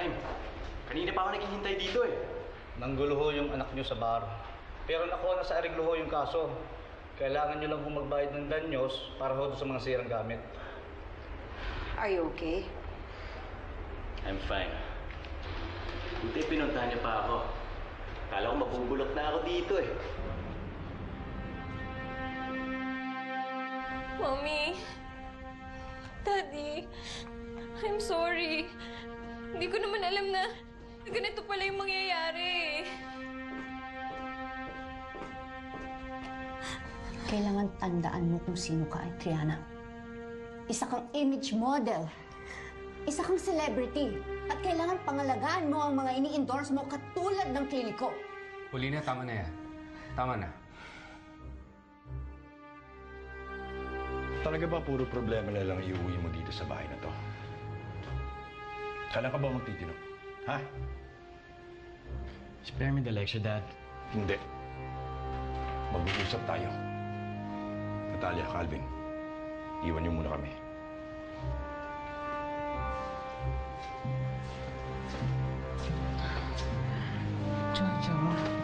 time. Kanina pa ako naghihintay dito eh. Nanggulo ho yung anak nyo sa bar. Pero nakuha na sa ariglo ho yung kaso. Kailangan nyo lang ho magbayad ng danyos para ho sa mga sirang gamit. Are you okay? I'm fine. Buti pinuntahan niya pa ako. Kala ko mabubulok na ako dito eh. Mommy, Daddy, I'm sorry. Hindi ko naman alam na ganito pala yung mangyayari. Kailangan tandaan mo kung sino ka, Triana. Isa kang image model. Isa kang celebrity. At kailangan pangalagaan mo ang mga ini-endorse mo katulad ng kliniko. Paulina, tama na yan. Tama na. Talaga ba puro problema na lang iuwi mo dito sa bahay na to? Kailan ka ba magtitino? Ha? Spare me the lecture, Dad. Hindi. Mag-uusap tayo. Natalia, Calvin, iwan niyo muna kami. Jojo.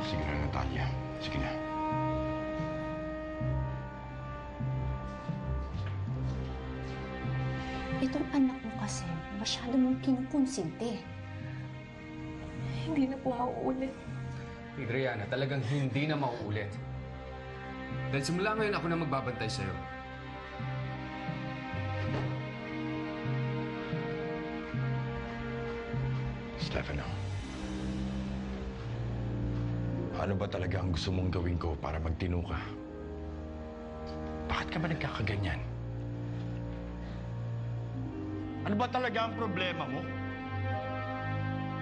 Sige na, Natalia. Sige na. Itong anak mo kasi, masyado mong kinukonsinte. Hindi na po mauulit. Adriana, talagang hindi na mauulit. Dahil simula ngayon ako na magbabantay sa'yo. Stefano, ano ba talaga ang gusto mong gawin ko para magtino ka? Bakit ka ba nagkakaganyan? Ano ba talaga ang problema mo?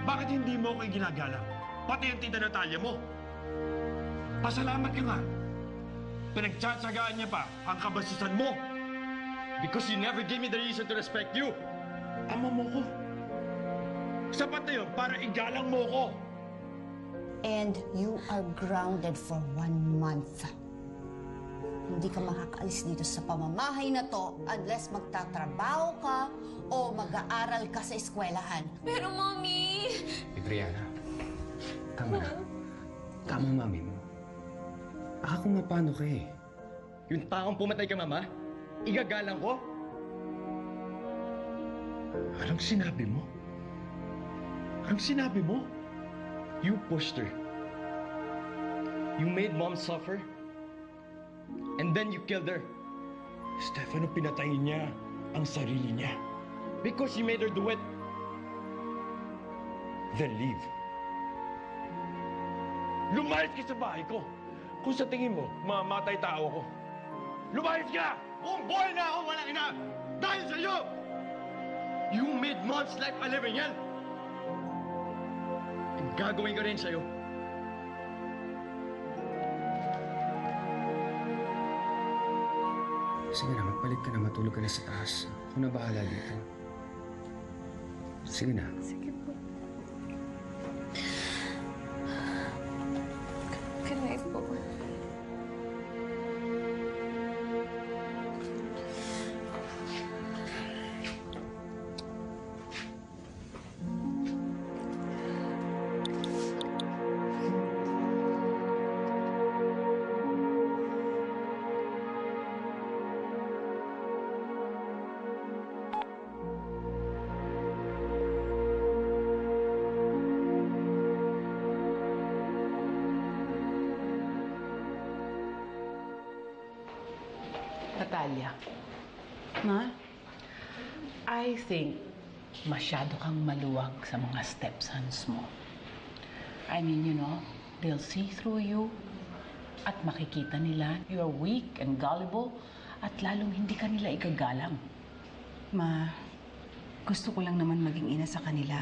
Bakit hindi mo ako ginagalang? Pati yung tita Natalia mo. Pasalamat ka nga. Pinagtsatsagaan niya pa ang kabasisan mo. Because you never gave me the reason to respect you. Ama mo ko. Sapat na yun para igalang mo ko. And you are grounded for 1 month. Hindi ka makakaalis dito sa pamamahay na to unless magtatrabaho ka o mag-aaral ka sa eskwelahan. Pero, Mommy! Adriana, tama na. Tama, mami mo. Baka kung mapano ka eh. Yung taong pumatay ka, Mama, igagalang ko? Anong sinabi mo? Anong sinabi mo? You pushed her. You made Mom suffer. And then you killed her. Stefano, pinatay niya ang sarili niya. Because he made her do it. Then leave. Lumayas ka sa bahay ko. Kung sa tingin mo, mamatay tao ko. Lumayas ka! Kung buhay na ako, walang ina! Dahil sa'yo! You made Mom's life a living hell! And gagawin ko rin sa'yo. Sige na, magpalit ka na, matulog ka na sa taas. Ako na bahala dito. Sige na. Sige po. Good night po. Natalia, Ma? I think masyado kang maluwag sa mga stepsons mo. I mean, you know, they'll see through you at makikita nila you're weak and gullible at lalong hindi ka nila igagalang. Ma, gusto ko lang naman maging ina sa kanila.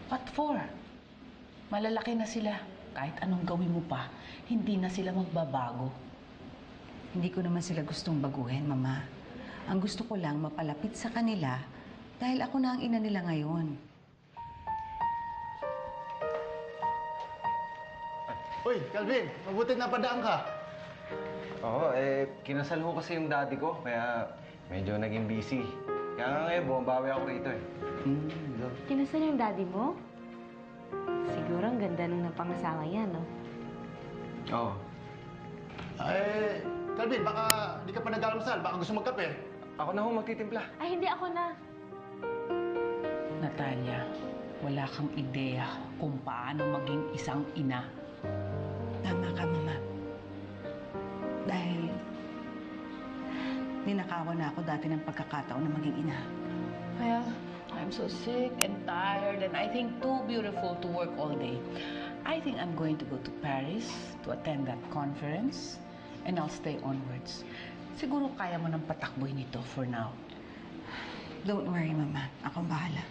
What for? Malalaki na sila. Kahit anong gawin mo pa, hindi na sila magbabago. Hindi ko naman sila gustong baguhin, Mama. Ang gusto ko lang mapalapit sa kanila dahil ako na ang ina nila ngayon. Uy, Calvin, mabuti napadaan ka. Oo, kinasal ko kasi yung daddy ko, kaya medyo naging busy. Kaya nga ngayon, bumabawi ako rito eh. dito. Kinasal yung daddy mo? Siguro ang ganda nung napangasawa niya, no? Oo. Calvin, baka hindi ka pa nag-almusal. Baka gusto magkape. Ako na ho magtitimpla. Ay, hindi ako na. Natalia, wala kang ideya kung paano maging isang ina. Tama ka, Mama. Dahil ninakawan na ako dati ng pagkakataon na maging ina. Well, I'm so sick and tired and I think too beautiful to work all day. I think I'm going to go to Paris to attend that conference and I'll stay onwards. Siguro kaya mo nang patakboy nito for now. Don't worry, Mama. Akong bahala.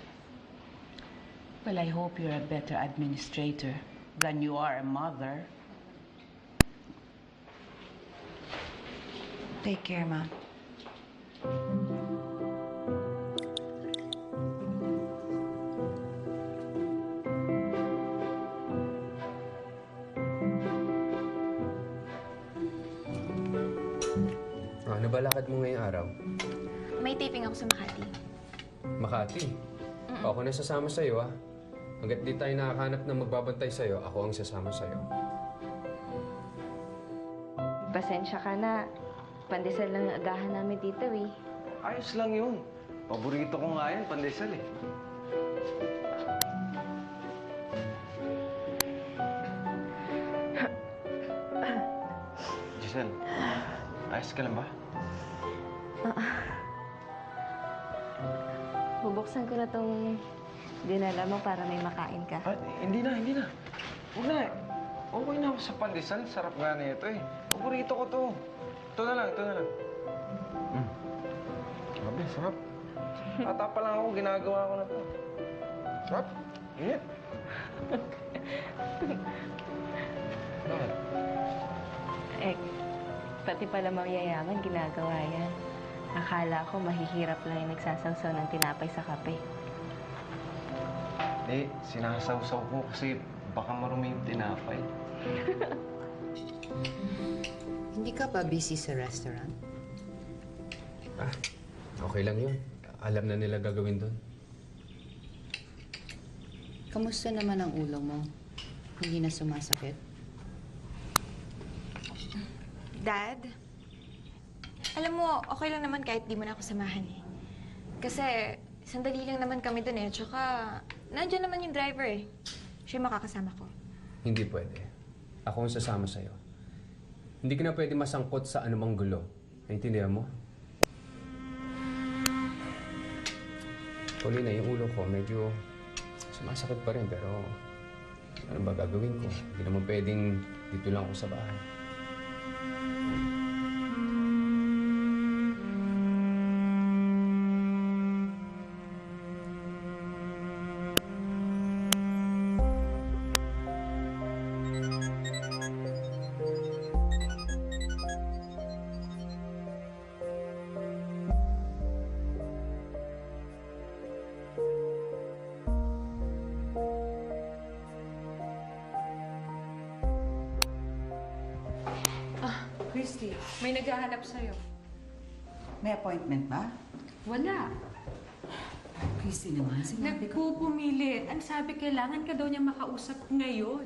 Well, I hope you're a better administrator than you are a mother. Take care, Ma. Ano ba lakad mo ngayong araw? May taping ako sa Makati. Makati. Ako na sasama sa'yo, ah. Hanggat di tayo nakakahanap ng magbabantay sa'yo, ako ang sasama sa'yo. Pasensya ka na. Pandesal lang ang agahan namin dito, eh. Ayos lang yun. Paborito ko nga yan, pandesal eh. Giselle, ayos ka lang ba? Bubuksan ko na tong dinala mo para may makain ka. Hindi na. Huwag na. Okay na ako sa pandesal. Sarap nga na ito eh. Paborito ko to. Ito na lang. Grabe, sarap. Bata pa lang ako, ginagawa ko na to. Sarap. Init. Bakit? Eh, pati pala mayayaman, ginagawa yan. Akala ko mahihirap lang yung nagsasawsaw ng tinapay sa kape. Sinasawsaw ko kasi baka marumi yung tinapay. Hindi ka ba busy sa restaurant? Okay lang yun. Alam na nila gagawin doon. Kamusta naman ang ulo mo? Hindi na sumasakit? Dad, alam mo, okay lang naman kahit di mo na ako samahan eh. Kasi sandali lang naman kami dun eh. Tsaka, nandiyan naman yung driver eh. Siya yung makakasama ko. Hindi pwede. Ako ang sasama sa'yo. Hindi ka na pwede masangkot sa anumang gulo. Naintindihan mo? Paulina, yung ulo ko medyo sumasakit pa rin pero ano ba gagawin ko? Hindi naman pwedeng dito lang ako sa bahay. Christy, May naghahanap sa'yo. may appointment ba? Wala. Christy naman, sinabi ko. Nagpupumili. Ang sabi, kailangan ka daw niya makausap ngayon.